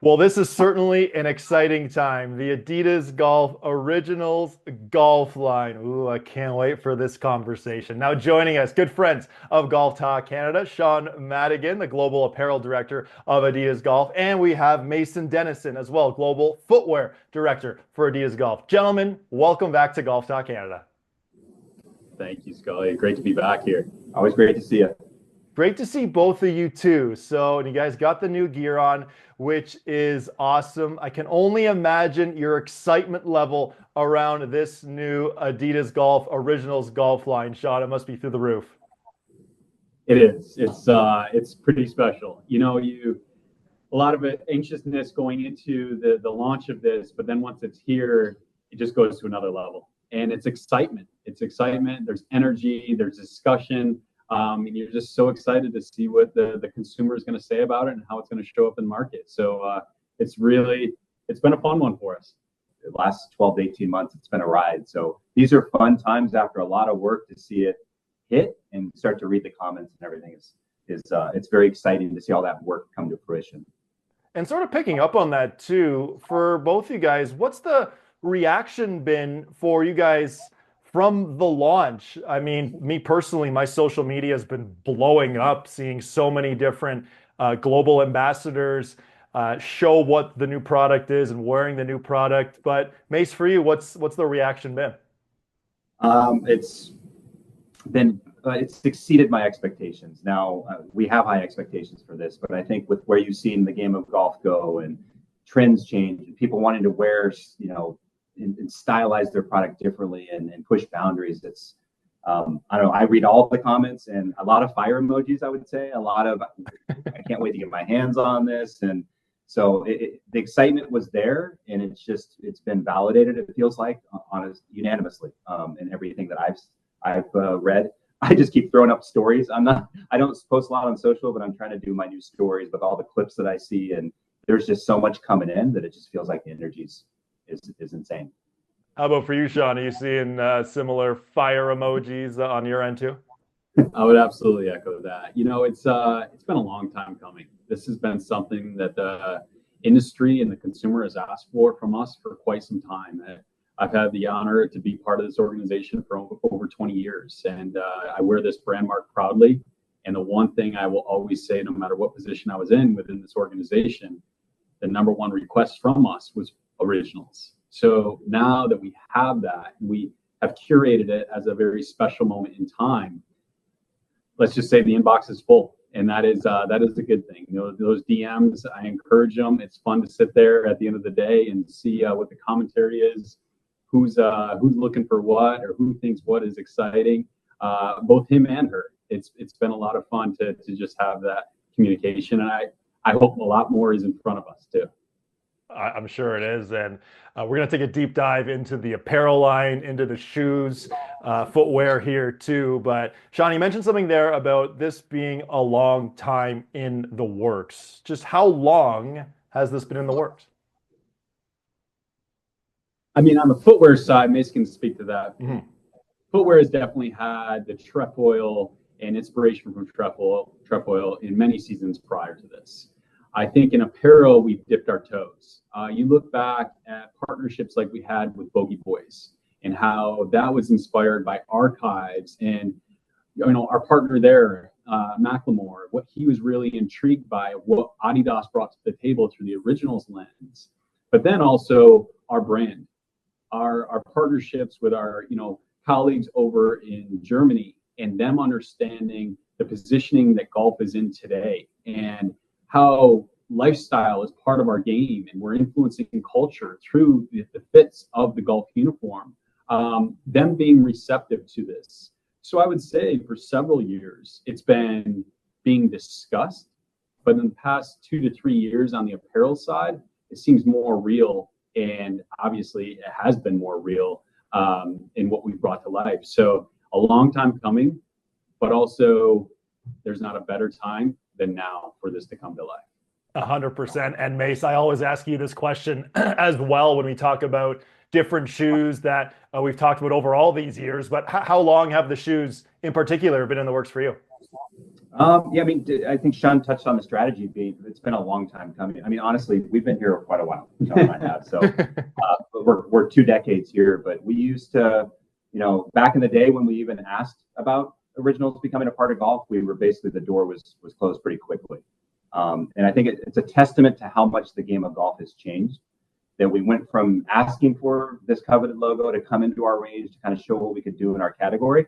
Well, this is certainly an exciting time. The Adidas Golf Originals Golf line. Ooh, I can't wait for this conversation. Now, joining us, good friends of Golf Talk Canada, Shaun Madigan, the Global Apparel Director of Adidas Golf, and we have Masun Denison as well, Global Footwear Director for Adidas Golf. Gentlemen, welcome back to Golf Talk Canada. Thank you, Scully. Great to be back here. Always great to see you. Great to see both of you too. So, and you guys got the new gear on, which is awesome. I can only imagine your excitement level around this new Adidas Golf Originals golf line. Shaun, it must be through the roof. It is. It's pretty special. You know, a lot of anxiousness going into the launch of this, but then once it's here, it just goes to another level. And it's excitement. It's excitement. There's energy. There's discussion. And you're just so excited to see what the consumer is going to say about it and how it's going to show up in the market. So it's been a fun one for us. The last 12 to 18 months, it's been a ride. So these are fun times after a lot of work to see it hit and start to read the comments and everything. It's very exciting to see all that work come to fruition. And sort of picking up on that too, for both you guys, what's the reaction been for you guys from the launch? I mean, me personally, my social media has been blowing up, seeing so many different global ambassadors show what the new product is and wearing the new product. But Mace, for you, what's the reaction been? It's exceeded my expectations. Now we have high expectations for this, but I think with where you've seen the game of golf go and trends change and people wanting to wear, and stylize their product differently and push boundaries. It's I don't know. I read all the comments and a lot of fire emojis. I would say a lot of I can't wait to get my hands on this, and so the excitement was there, and it's been validated. It feels like unanimously in everything that I've read. I just keep throwing up stories. I don't post a lot on social, but I'm trying to do my new stories with all the clips that I see, and there's just so much coming in that it just feels like the energy's is insane. How about for you, Shaun? Are you seeing similar fire emojis on your end too? I would absolutely echo that. You know, it's been a long time coming. This has been something that the industry and the consumer has asked for from us for quite some time. I've had the honor to be part of this organization for over 20 years, and I wear this brand mark proudly. And the one thing I will always say, no matter what position I was in within this organization, the number one request from us was originals. So now that we have that, we have curated it as a very special moment in time. Let's just say the inbox is full, and that is a good thing. You know, those DMs, I encourage them. It's fun to sit there at the end of the day and see what the commentary is, who's looking for what, or who thinks what is exciting. Both him and her. It's been a lot of fun to just have that communication, and I hope a lot more is in front of us too. I'm sure it is. And we're going to take a deep dive into the apparel line, into the shoes, footwear here too. But Shaun, you mentioned something there about this being a long time in the works. Just how long has this been in the works? I mean, on the footwear side, Mace can speak to that. Mm-hmm. Footwear has definitely had the trefoil and inspiration from trefoil in many seasons prior to this. I think in apparel, we've dipped our toes. You look back at partnerships like we had with Bogey Boys and how that was inspired by archives and, our partner there, Macklemore, what he was really intrigued by, what Adidas brought to the table through the originals lens, but then also our brand, our partnerships with our, colleagues over in Germany and them understanding the positioning that golf is in today and how lifestyle is part of our game, and we're influencing culture through the fits of the golf uniform, them being receptive to this. So I would say for several years, it's been being discussed, but in the past 2 to 3 years on the apparel side, it seems more real, and obviously it has been more real in what we've brought to life. So a long time coming, but also there's not a better time than now for this to come to life. 100%. And Mace, I always ask you this question as well when we talk about different shoes that we've talked about over all these years, but how long have the shoes in particular been in the works for you? Yeah, I mean, I think Shaun touched on the strategy being, it's been a long time coming. I mean, honestly, we've been here quite a while, Shaun and I have. So we're 2 decades here, but we used to, back in the day when we even asked about originals becoming a part of golf, we were basically, the door was closed pretty quickly. And I think it's a testament to how much the game of golf has changed, that we went from asking for this coveted logo to come into our range to kind of show what we could do in our category,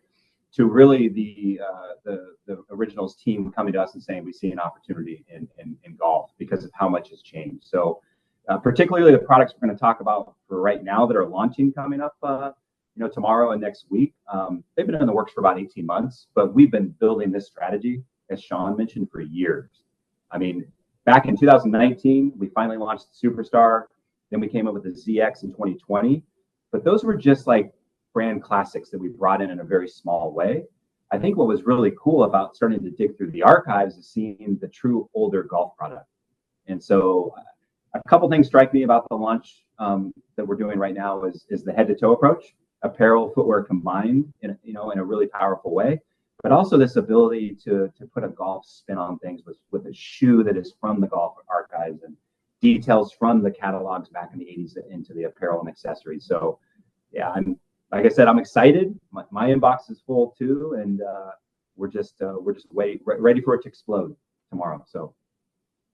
to really the originals team coming to us and saying we see an opportunity in golf because of how much has changed. So particularly the products we're going to talk about for right now that are launching coming up tomorrow and next week, they've been in the works for about 18 months, but we've been building this strategy, as Shaun mentioned, for years. I mean, back in 2019, we finally launched the Superstar. Then we came up with the ZX in 2020, but those were just like brand classics that we brought in a very small way. I think what was really cool about starting to dig through the archives is seeing the true older golf product. And so a couple things strike me about the launch that we're doing right now is the head to toe approach, apparel, footwear combined in a really powerful way, but also this ability to put a golf spin on things with a shoe that is from the golf archives and details from the catalogs back in the 80s into the apparel and accessories. So yeah, like I said, I'm excited. My inbox is full too, and we're just ready for it to explode tomorrow. So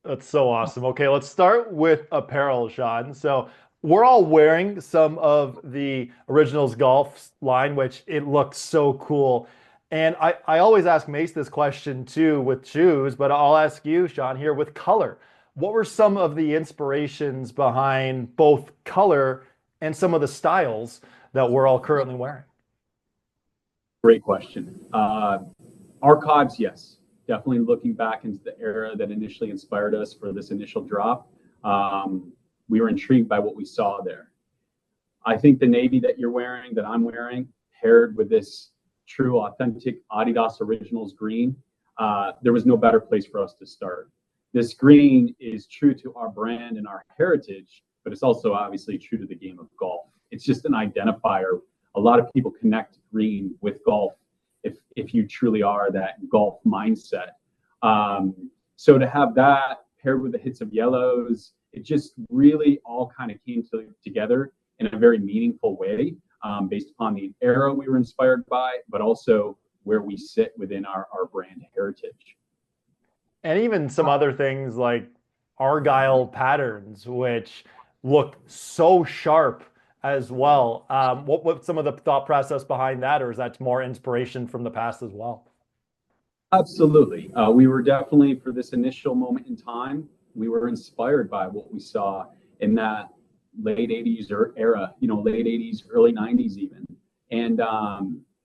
that's so awesome. Okay, let's start with apparel, Shaun. So we're all wearing some of the Originals Golf line, which it looks so cool. And I always ask Mace this question too with shoes, but I'll ask you, Shaun, here with color. What were some of the inspirations behind both color and some of the styles that we're all currently wearing? Great question. Archives, yes. Definitely looking back into the era that initially inspired us for this initial drop. We were intrigued by what we saw there. I think the navy that you're wearing, that I'm wearing, paired with this true, authentic Adidas Originals green, there was no better place for us to start. This green is true to our brand and our heritage, but it's also obviously true to the game of golf. It's just an identifier. A lot of people connect green with golf if you truly are that golf mindset. So to have that paired with the hits of yellows, it just really all kind of came together in a very meaningful way, based upon the era we were inspired by, but also where we sit within our brand heritage. And even some other things like Argyle patterns, which look so sharp as well. What's some of the thought process behind that, or is that more inspiration from the past as well? Absolutely. We were definitely, for this initial moment in time, we were inspired by what we saw in that late 80s era, late 80s, early 90s even. And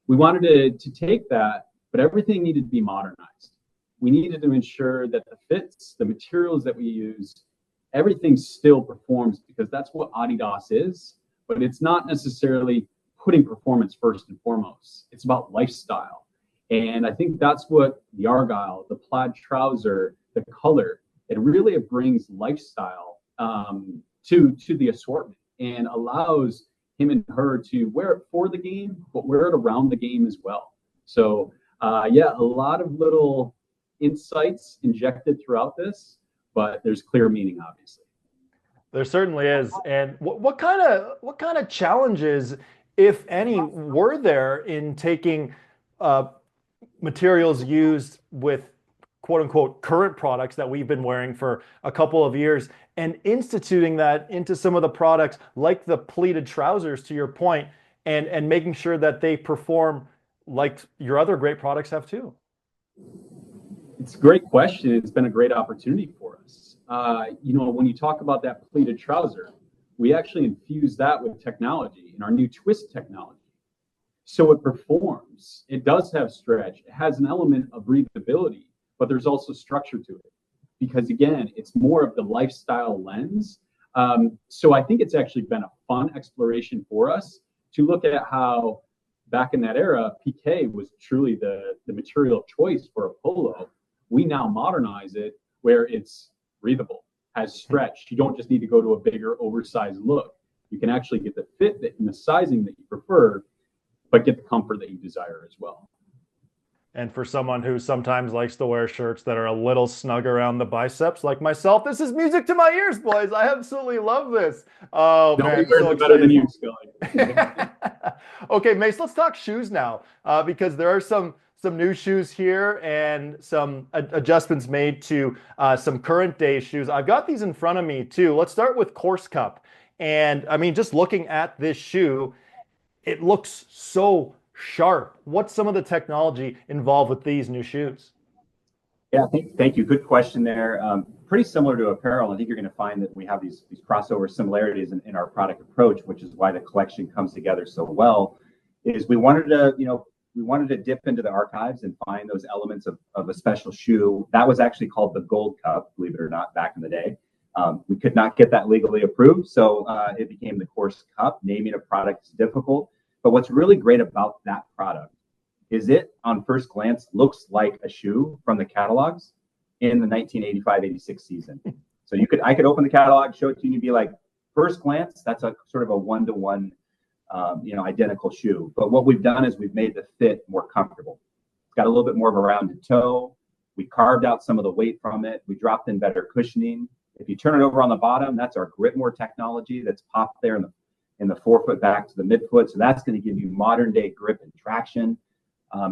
we wanted to take that, but everything needed to be modernized. We needed to ensure that the fits, the materials that we use, everything still performs, because that's what Adidas is, but it's not necessarily putting performance first and foremost. It's about lifestyle. And I think that's what the Argyle, the plaid trouser, the color, it really brings lifestyle to the assortment and allows him and her to wear it for the game, but wear it around the game as well. So yeah, a lot of little insights injected throughout this, but there's clear meaning, obviously. There certainly is. And what kind of challenges, if any, were there in taking materials used with quote unquote current products that we've been wearing for a couple of years and instituting that into some of the products like the pleated trousers, to your point, and making sure that they perform like your other great products have too? It's a great question. It's been a great opportunity for us. When you talk about that pleated trouser, we actually infuse that with technology in our new twist technology. So it performs. It does have stretch. It has an element of breathability, but there's also structure to it, because again, it's more of the lifestyle lens. So I think it's actually been a fun exploration for us to look at how back in that era, PK was truly the material of choice for a polo. We now modernize it where it's breathable, has stretch. You don't just need to go to a bigger, oversized look. You can actually get the fit and the sizing that you prefer, but get the comfort that you desire as well. And for someone who sometimes likes to wear shirts that are a little snug around the biceps, like myself, this is music to my ears, boys. I absolutely love this. Oh, man, Nobody wears so it better than exciting. you, Scully. Okay, Mace, let's talk shoes now, because there are some new shoes here and some adjustments made to some current day shoes. I've got these in front of me too. Let's start with Course Cup. And I mean, just looking at this shoe, it looks so sharp. What's some of the technology involved with these new shoes? Yeah, thank you. Good question there. Pretty similar to apparel. I think you're going to find that we have these crossover similarities in our product approach, which is why the collection comes together so well. Is we wanted to dip into the archives and find those elements of a special shoe that was actually called the Gold Cup, believe it or not, back in the day. We could not get that legally approved, so it became the Course Cup. Naming a product is difficult, but what's really great about that product is it, on first glance, looks like a shoe from the catalogs in the 1985-86 season. So I could open the catalog, show it to you, and you'd be like, first glance, that's a sort of a one-to-one, identical shoe. But what we've done is we've made the fit more comfortable. It's got a little bit more of a rounded toe. We carved out some of the weight from it. We dropped in better cushioning. If you turn it over on the bottom, that's our Gritmore technology that's popped there in the forefoot back to the midfoot. So that's going to give you modern day grip and traction.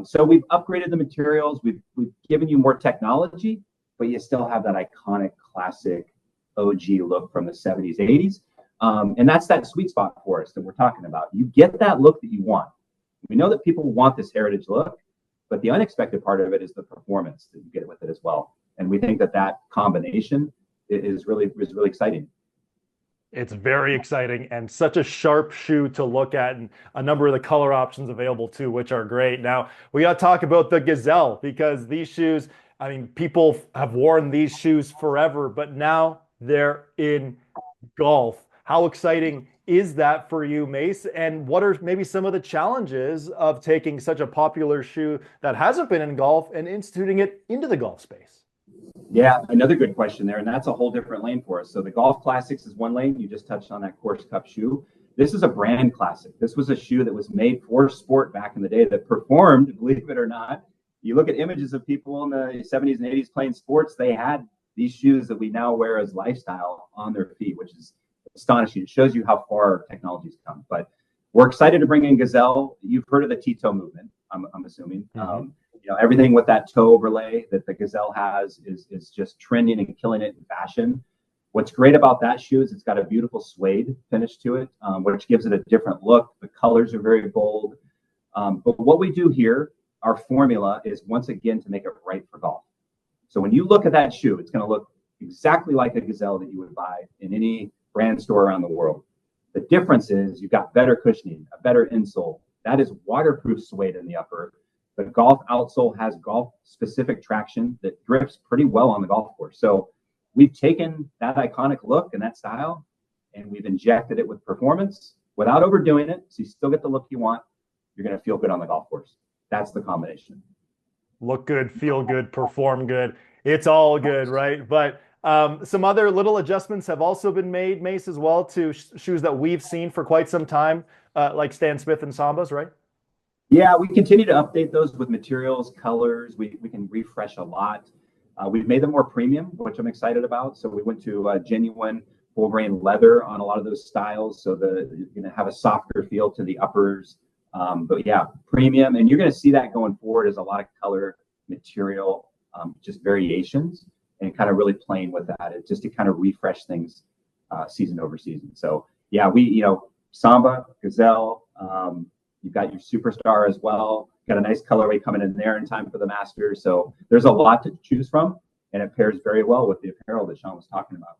So we've upgraded the materials. We've given you more technology, but you still have that iconic classic OG look from the 70s, 80s. And that's that sweet spot for us that we're talking about. You get that look that you want. We know that people want this heritage look, but the unexpected part of it is the performance that you get with it as well. And we think that combination is really exciting. It's very exciting and such a sharp shoe to look at, and a number of the color options available too, which are great. Now, we got to talk about the Gazelle, because these shoes, I mean, people have worn these shoes forever, but now they're in golf. How exciting is that for you, Mace? And what are maybe some of the challenges of taking such a popular shoe that hasn't been in golf and instituting it into the golf space? Yeah, another good question there, and that's a whole different lane for us. So the Golf Classics is one lane. You just touched on that Course Cup shoe. This is a brand classic. This was a shoe that was made for sport back in the day that performed, believe it or not. You look at images of people in the 70s and 80s playing sports, they had these shoes that we now wear as lifestyle on their feet, which is astonishing. It shows you how far technology's come. But we're excited to bring in Gazelle. You've heard of the T-toe movement, I'm assuming. Mm-hmm. Everything with that toe overlay that the Gazelle has is just trending and killing it in fashion. What's great about that shoe is it's got a beautiful suede finish to it, which gives it a different look. The colors are very bold. But what we do here, our formula is once again to make it right for golf. So when you look at that shoe, it's going to look exactly like a Gazelle that you would buy in any brand store around the world. The difference is you've got better cushioning, a better insole. That is waterproof suede in the upper. The golf outsole has golf-specific traction that grips pretty well on the golf course. So we've taken that iconic look and that style, and we've injected it with performance without overdoing it. So you still get the look you want. You're going to feel good on the golf course. That's the combination. Look good, feel good, perform good. It's all good, right? But some other little adjustments have also been made, Mace, as well, to shoes that we've seen for quite some time, like Stan Smith and Sambas, right? Yeah, we continue to update those with materials, colors. We can refresh a lot. We've made them more premium, which I'm excited about. So we went to genuine full grain leather on a lot of those styles. So you're going to have a softer feel to the uppers. But yeah, premium. And you're going to see that going forward as a lot of color, material, just variations, and kind of really playing with that, just to kind of refresh things season over season. So yeah, Samba, Gazelle, you've got your Superstar as well. Got a nice colorway coming in there in time for the Masters. So there's a lot to choose from, and it pairs very well with the apparel that Shaun was talking about.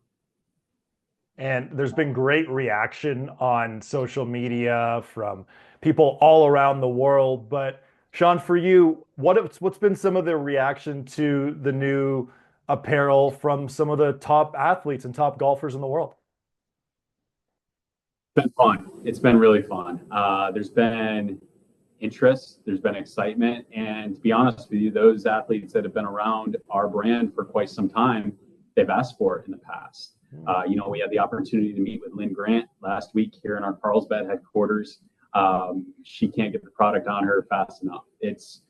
And there's been great reaction on social media from people all around the world. But Shaun, for you, what's been some of the reaction to the new apparel from some of the top athletes and top golfers in the world? It's been fun. It's been really fun. There's been interest, there's been excitement, and to be honest with you, those athletes that have been around our brand for quite some time, they've asked for it in the past. We had the opportunity to meet with Lynn Grant last week here in our Carlsbad headquarters. She can't get the product on her fast enough. It's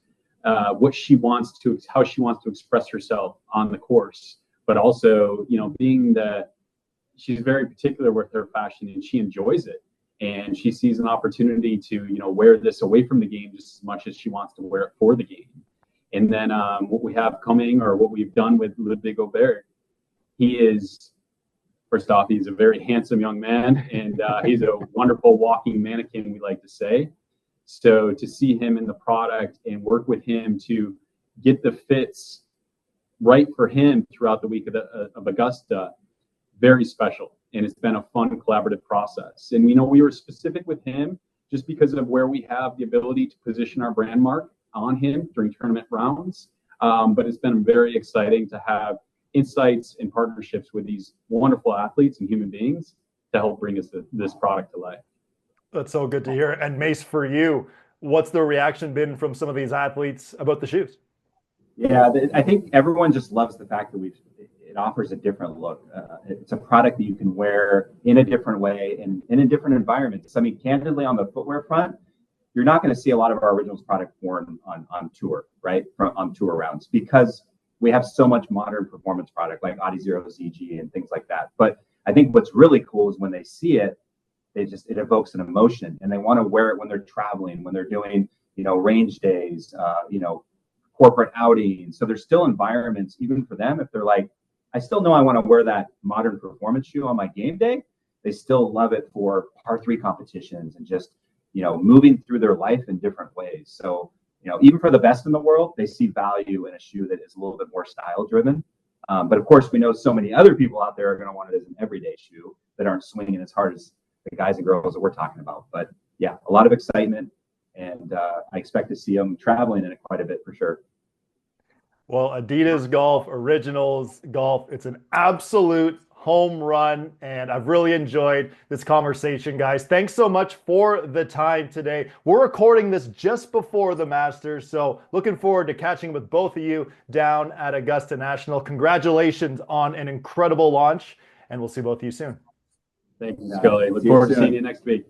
what she wants to, how she wants to express herself on the course, but also, you know, she's very particular with her fashion and she enjoys it. And she sees an opportunity to, you know, wear this away from the game just as much as she wants to wear it for the game. And then what we have coming, or what we've done with Ludwig Aubert, he is, first off, he's a very handsome young man, and he's a wonderful walking mannequin, we like to say. So to see him in the product and work with him to get the fits right for him throughout the week of Augusta, very special. And it's been a fun collaborative process. And we know we were specific with him just because of where we have the ability to position our brand mark on him during tournament rounds. But it's been very exciting to have insights and partnerships with these wonderful athletes and human beings to help bring us this product to life. That's so good to hear. And Mace, for you, what's the reaction been from some of these athletes about the shoes? Yeah, I think everyone just loves the fact that it offers a different look. It's a product that you can wear in a different way and in different environments. I mean, candidly, on the footwear front, you're not going to see a lot of our Originals product worn on tour, right? On tour rounds, because we have so much modern performance product like Adizero ZG and things like that. But I think what's really cool is when they see it, it evokes an emotion, and they want to wear it when they're traveling, when they're doing, you know, range days, you know, corporate outings. So there's still environments, even for them, if they're like, I still know I want to wear that modern performance shoe on my game day, they still love it for par 3 competitions and just, you know, moving through their life in different ways. So, you know, even for the best in the world, they see value in a shoe that is a little bit more style driven. But of course, we know so many other people out there are going to want it as an everyday shoe that aren't swinging as hard as the guys and girls that we're talking about. But yeah, a lot of excitement, and I expect to see them traveling in it quite a bit for sure. Well, Adidas Golf, Originals Golf, it's an absolute home run, and I've really enjoyed this conversation, guys. Thanks so much for the time today. We're recording this just before the Masters, so looking forward to catching with both of you down at Augusta National. Congratulations on an incredible launch, and we'll see both of you soon. Thank you, Scully. Look forward to seeing you next week.